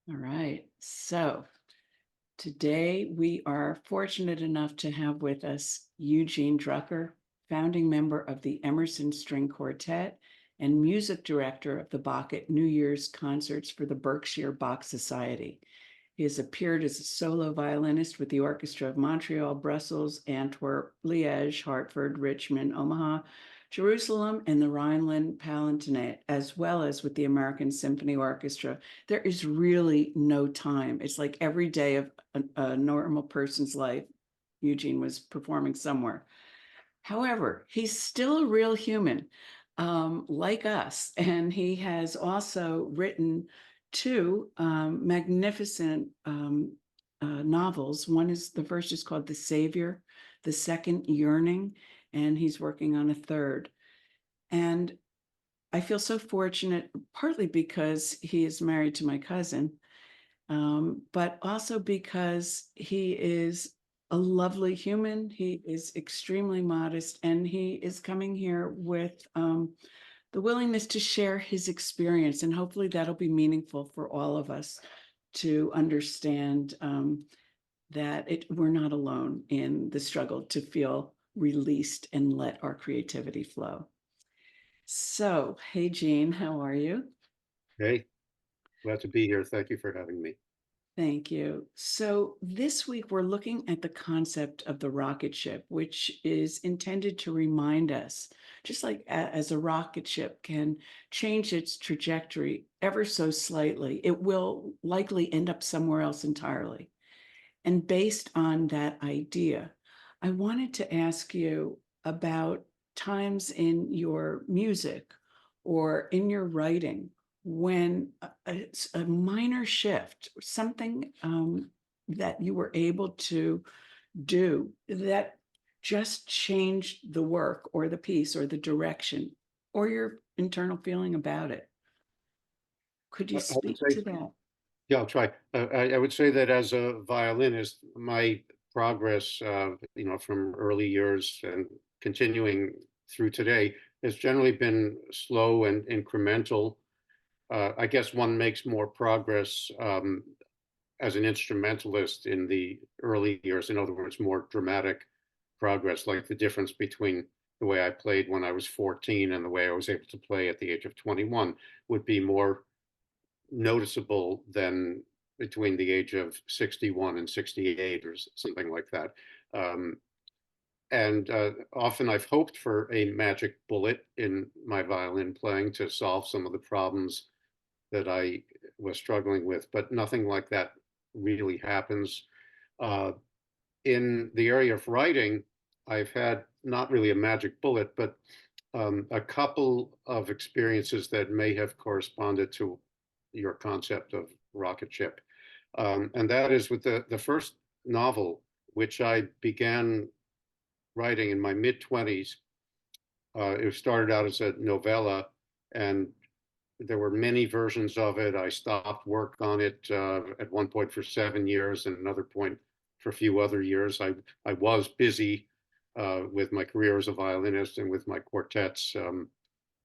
All right. So today we are fortunate enough to have with us Eugene Drucker, founding member of the Emerson String Quartet and music director of the Bach at New Year's concerts for the Berkshire Bach Society. He has appeared as a solo violinist with the Orchestra of Montreal, Brussels, Antwerp, Liège, Hartford, Richmond, Omaha, Jerusalem, and the Rhineland-Palatinate, as well as with the American Symphony Orchestra. There is really no time. It's like every day of a normal person's life, Eugene was performing somewhere. However, he's still a real human, like us, and he has also written two magnificent novels. The first is called The Savior, the second Yearning, and he's working on a third. And I feel so fortunate, partly because he is married to my cousin, but also because he is a lovely human. He is extremely modest, and he is coming here with the willingness to share his experience. And hopefully that'll be meaningful for all of us to understand that we're not alone in the struggle to feel released and let our creativity flow. So, hey, Gene, how are you? Hey, glad to be here. Thank you for having me. Thank you. So this week we're looking at the concept of the rocket ship, which is intended to remind us, just like as a rocket ship can change its trajectory ever so slightly, it will likely end up somewhere else entirely. And based on that idea, I wanted to ask you about times in your music or in your writing when it's a minor shift, something that you were able to do that just changed the work or the piece or the direction or your internal feeling about it. Could you I would speak say, to that? yeah, I'll try. I would say that as a violinist, my progress, from early years and continuing through today has generally been slow and incremental. I guess one makes more progress as an instrumentalist in the early years. In other words, more dramatic progress, like the difference between the way I played when I was 14 and the way I was able to play at the age of 21 would be more noticeable than between the age of 61 and 68 or something like that. Um, and often I've hoped for a magic bullet in my violin playing to solve some of the problems that I was struggling with, but nothing like that really happens. Uh, in the area of writing, I've had not really a magic bullet, but a couple of experiences that may have corresponded to your concept of rocket ship. And that is with the first novel, which I began writing in my mid 20s. It started out as a novella, and there were many versions of it. I stopped work on it at one point for 7 years, and another point for a few other years. I was busy with my career as a violinist and with my quartets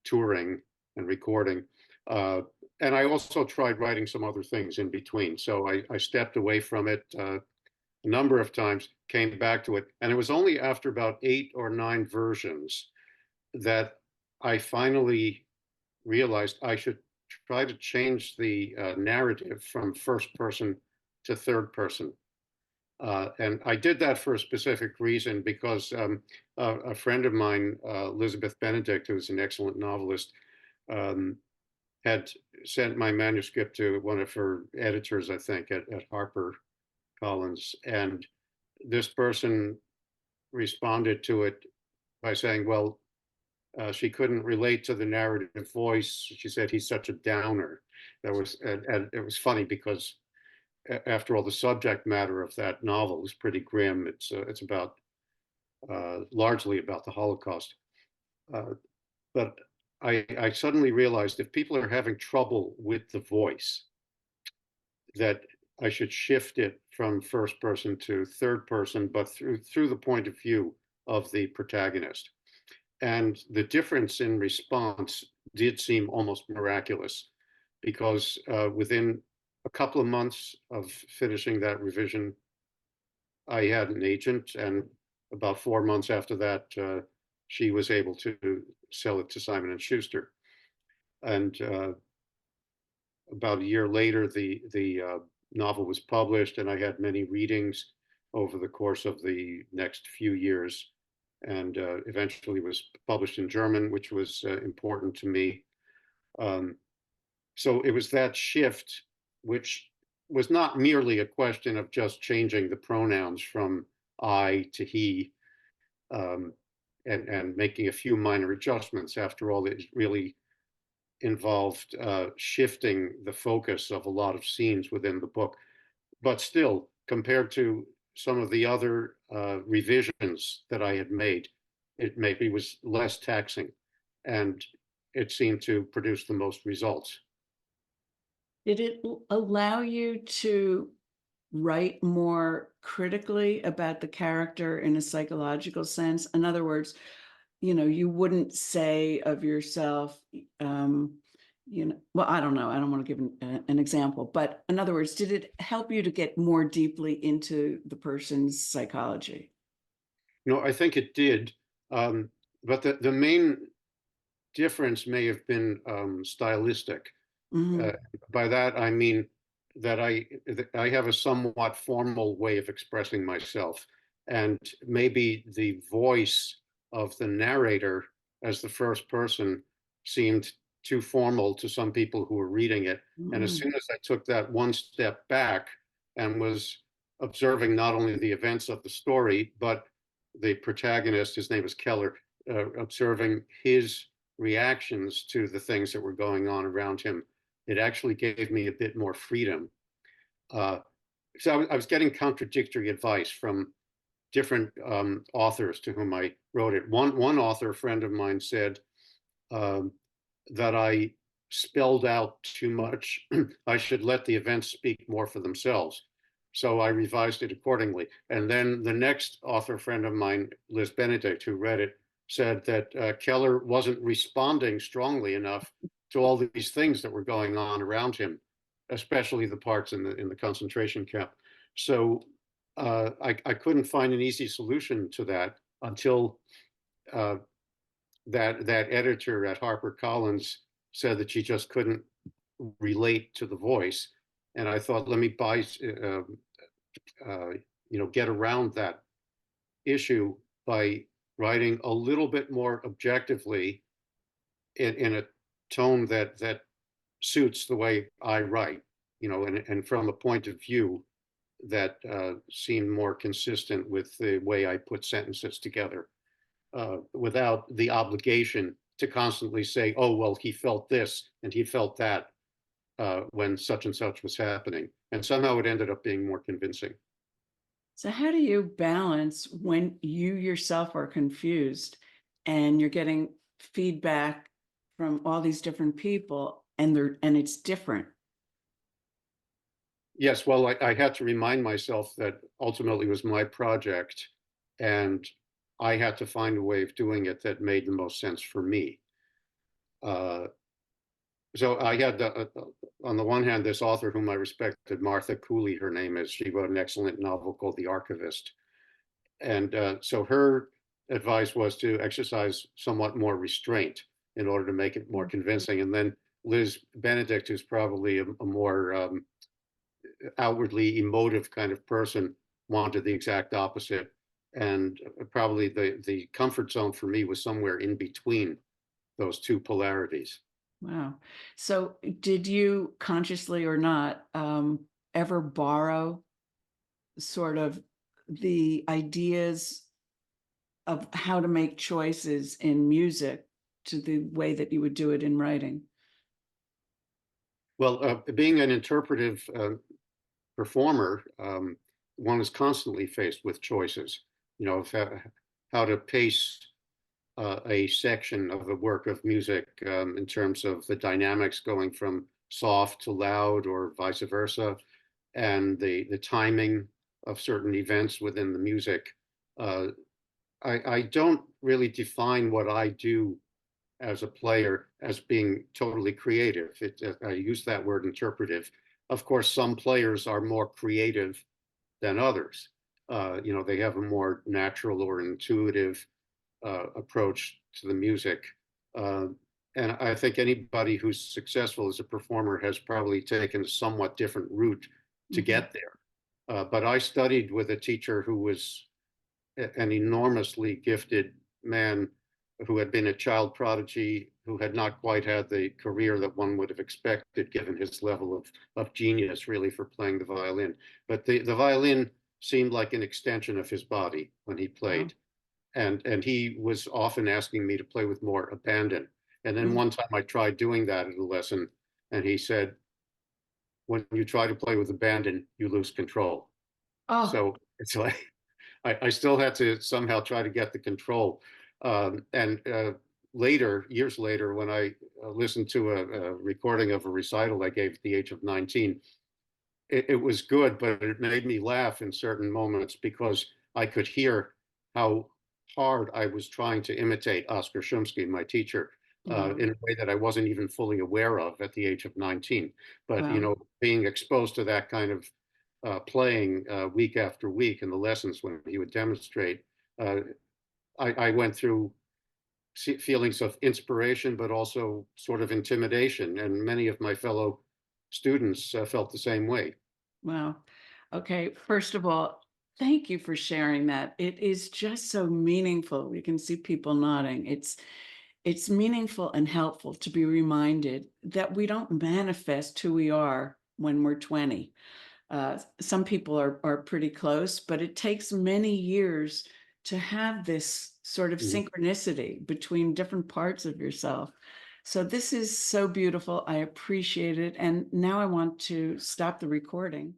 touring and recording. And I also tried writing some other things in between. So I stepped away from it a number of times, came back to it. And it was only after about 8 or 9 versions that I finally realized I should try to change the narrative from first person to third person. And I did that for a specific reason because a friend of mine, Elizabeth Benedict, who's an excellent novelist, um, had sent my manuscript to one of her editors, I think, at Harper Collins. And this person responded to it by saying, well, she couldn't relate to the narrative voice. She said he's such a downer. And it was funny because after all, the subject matter of that novel is pretty grim. It's about largely about the Holocaust. But I suddenly realized if people are having trouble with the voice, that I should shift it from first person to third person, but through the point of view of the protagonist. And the difference in response did seem almost miraculous because within a couple of months of finishing that revision, I had an agent, and about 4 months after that, she was able to sell it to Simon and Schuster. And about a year later, the novel was published, and I had many readings over the course of the next few years, and eventually was published in German, which was important to me. Um, so it was that shift, which was not merely a question of just changing the pronouns from I to he, um, and making a few minor adjustments. After all, it really involved shifting the focus of a lot of scenes within the book. But still, compared to some of the other revisions that I had made, it maybe was less taxing, and it seemed to produce the most results. Did it allow you to write more critically about the character in a psychological sense? In other words, you wouldn't say of yourself, well, I don't know. I don't want to give an example, but in other words, did it help you to get more deeply into the person's psychology? I think it did. But the main difference may have been stylistic. Uh, Mhm. by that, I mean that I have a somewhat formal way of expressing myself, and maybe the voice of the narrator as the first person seemed too formal to some people who were reading it. And as Mm. soon as I took that one step back and was observing not only the events of the story, but the protagonist, his name is Keller, observing his reactions to the things that were going on around him, it actually gave me a bit more freedom. Uh, so I was getting contradictory advice from different authors to whom I wrote it. One author, a friend of mine, said um, that I spelled out too much. I should let the events speak more for themselves. So I revised it accordingly. And then the next author friend of mine, Liz Benedict, who read it, said that Keller wasn't responding strongly enough to all these things that were going on around him, especially the parts in the concentration camp. So I couldn't find an easy solution to that until uh, that editor at HarperCollins said that she just couldn't relate to the voice, and I thought, let me uh, get around that issue by writing a little bit more objectively in a tone that suits the way I write, and from a point of view that seemed more consistent with the way I put sentences together, without the obligation to constantly say, oh, well, he felt this and he felt that when such and such was happening. And somehow it ended up being more convincing. So how do you balance when you yourself are confused and you're getting feedback from all these different people and it's different? Yes, well, I had to remind myself that ultimately it was my project, and I had to find a way of doing it that made the most sense for me. Uh, so I had, on the one hand, this author whom I respected, Martha Cooley, her name is. She wrote an excellent novel called The Archivist. And so her advice was to exercise somewhat more restraint in order to make it more convincing. And then Liz Benedict, who's probably a more outwardly emotive kind of person, wanted the exact opposite. And probably the comfort zone for me was somewhere in between those two polarities. Wow. So did you consciously or not ever borrow sort of the ideas of how to make choices in music to the way that you would do it in writing? Well, being an interpretive performer, one is constantly faced with choices, of how to pace a section of a work of music in terms of the dynamics going from soft to loud or vice versa, and the timing of certain events within the music. Uh, I don't really define what I do as a player as being totally creative. I use that word interpretive. Of course, some players are more creative than others. They have a more natural or intuitive approach to the music. Uh, and I think anybody who's successful as a performer has probably taken a somewhat different route to Mhm. get there. But I studied with a teacher who was an enormously gifted man who had been a child prodigy, who had not quite had the career that one would have expected given his level of genius, really, for playing the violin. But the violin seemed like an extension of his body when he Wow. played. And he was often asking me to play with more abandon. And then Mm. one time I tried doing that at a lesson, and he said, when you try to play with abandon, you lose control. Oh, So it's like I still had to somehow try to get the control. And later, years later, when I listened to a recording of a recital I gave at the age of 19, it was good, but it made me laugh in certain moments because I could hear how hard I was trying to imitate Oscar Shumsky, my teacher, wow. in a way that I wasn't even fully aware of at the age of 19. But, Wow. being exposed to that kind of playing week after week in the lessons when he would demonstrate, uh, I went through feelings of inspiration, but also sort of intimidation. And many of my fellow students felt the same way. Wow. Okay. First of all, thank you for sharing that. It is just so meaningful. We can see people nodding. It's meaningful and helpful to be reminded that we don't manifest who we are when we're 20. Some people are pretty close, but it takes many years to have this sort of Mhm. synchronicity between different parts of yourself. So this is so beautiful. I appreciate it. And now I want to stop the recording.